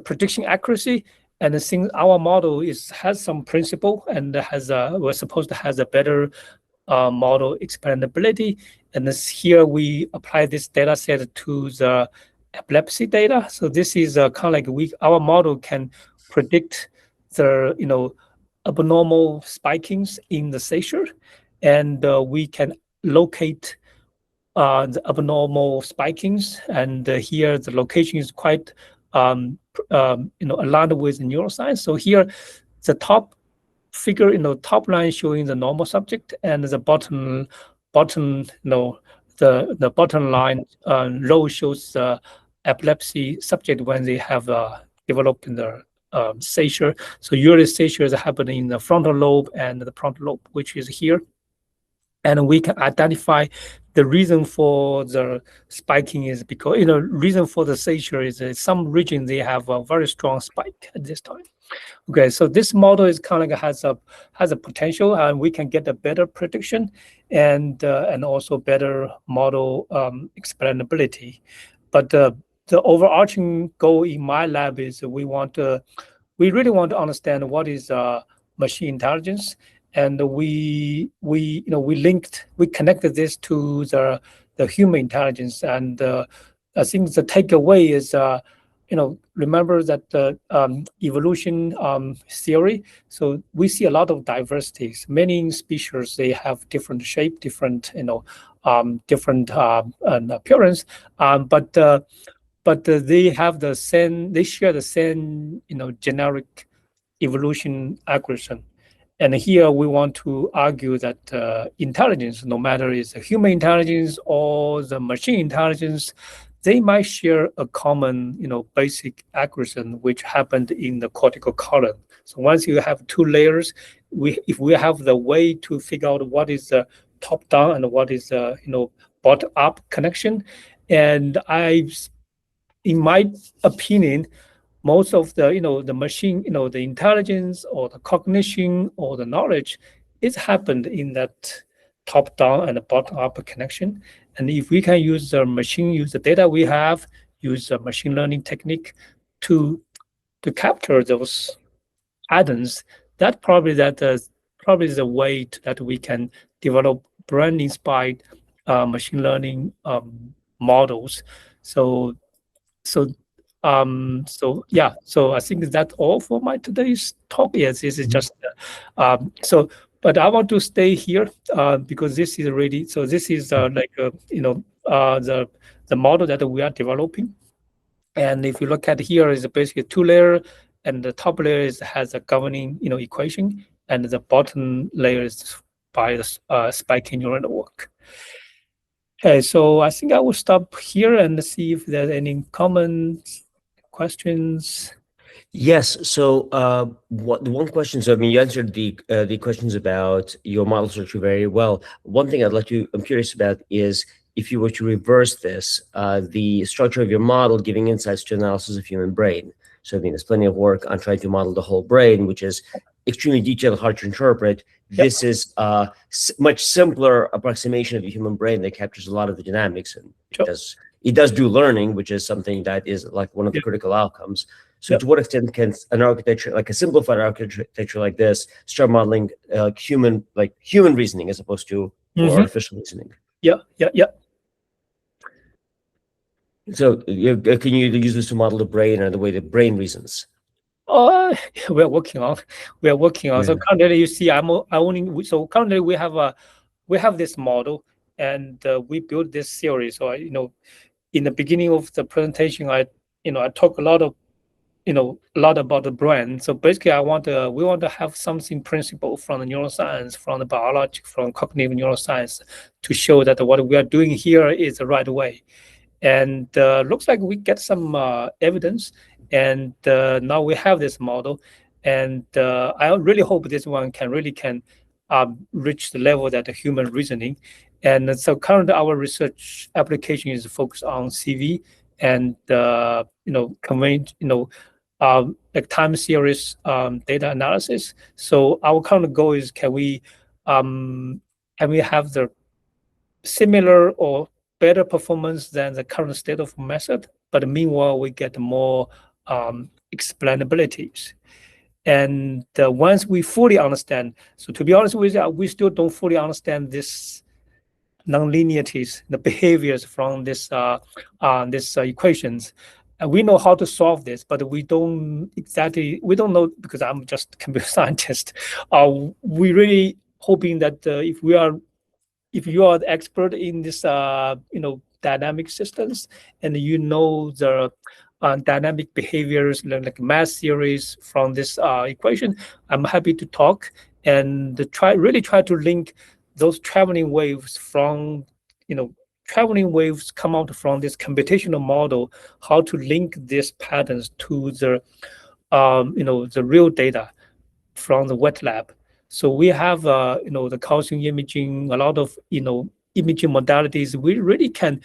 prediction accuracy. And since our model has some principle and we're supposed to have a better model explainability, and here we apply this data set to the epilepsy data. So this is kind of like our model can predict the abnormal spikings in the seizure, and we can locate the abnormal spikings. And here the location is quite aligned with neuroscience. So here, the top figure in the top line showing the normal subject, and the bottom the bottom line row shows the epilepsy subject when they have developed in the seizure. So usually seizures happen in the frontal lobe and the frontal lobe, which is here. And we can identify the reason for the spiking is because reason for the seizure is some region they have a very strong spike at this time. Okay, so this model is kind of like has a potential, and we can get a better prediction and also better model explainability. But the overarching goal in my lab is we really want to understand what is machine intelligence. And we connected this to the human intelligence. And I think the takeaway is remember that the evolution theory. So we see a lot of diversities. Many species, they have different shape, different different appearance, but they have the same. They share the same generic evolution algorithm. And here we want to argue that intelligence, no matter it's a human intelligence or the machine intelligence, they might share a common, basic algorithm which happened in the cortical column. So once you have two layers, if we have the way to figure out what is the top-down and what is the bottom-up connection, and in my opinion, most of the the machine, the intelligence or the cognition or the knowledge, is happened in that top down and bottom up connection. And if we can use the data we have, use a machine learning technique to capture those patterns, that probably is a way that we can develop brain inspired machine learning models. So so so yeah, so I think that's all for my today's talk. Yes, this is just so, but I want to stay here because this is already, so this is like the model that we are developing. And if you look at here, is basically two layer, and the top layer has a governing equation, and the bottom layer is by the spiking neural network. Okay, so I think I will stop here and see if there's any comments, questions. Yes. So, the one question. So, I mean, you answered the questions about your model structure very well. One thing I'm curious about is if you were to reverse this, the structure of your model giving insights to analysis of human brain. So, I mean, there's plenty of work on trying to model the whole brain, which is extremely detailed, hard to interpret. This is a much simpler approximation of the human brain that captures a lot of the dynamics, and it does do learning, which is something that is like one of the critical outcomes. So to what extent can an architecture, like a simplified architecture like this, start modeling human reasoning as opposed to more artificial reasoning? Yeah. So can you use this to model the brain or the way the brain reasons? We're working on. So currently, you see, so currently we have this model, and we built this series. So in the beginning of the presentation, I talk a lot about the brain. So basically, we want to have something principle from the neuroscience, from the biology, from cognitive neuroscience, to show that what we are doing here is the right way. And looks like we get some evidence, and now we have this model, and I really hope this one can reach the level that the human reasoning. And so currently our research application is focused on CV and like time series data analysis. So our current goal is can we have the similar or better performance than the current state of method, but meanwhile we get more explainabilities. And once we fully understand, so to be honest with you, we still don't fully understand this nonlinearities, the behaviors from this equations. And we know how to solve this, but we don't know, because I'm just a computer scientist. We really hoping that if you are the expert in this dynamic systems, and the dynamic behaviors like mass theories from this equation, I'm happy to talk and really try to link those traveling waves come out from this computational model, how to link these patterns to the real data from the wet lab. So we have the calcium imaging, a lot of imaging modalities. We really can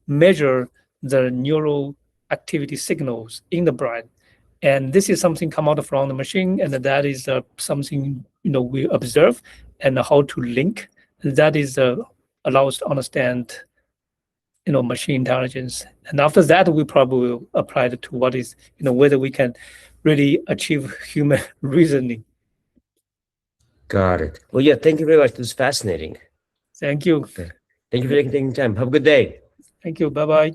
measure the neural activity signals in the brain, and this is something come out from the machine, and that is something we observe, and how to link. That is allow us to understand machine intelligence, and after that we probably will apply it to what is whether we can really achieve human reasoning. Got it. Well, yeah, thank you very much. This was fascinating. Thank you. Okay. Thank you for taking time. Have a good day. Thank you. Bye-bye.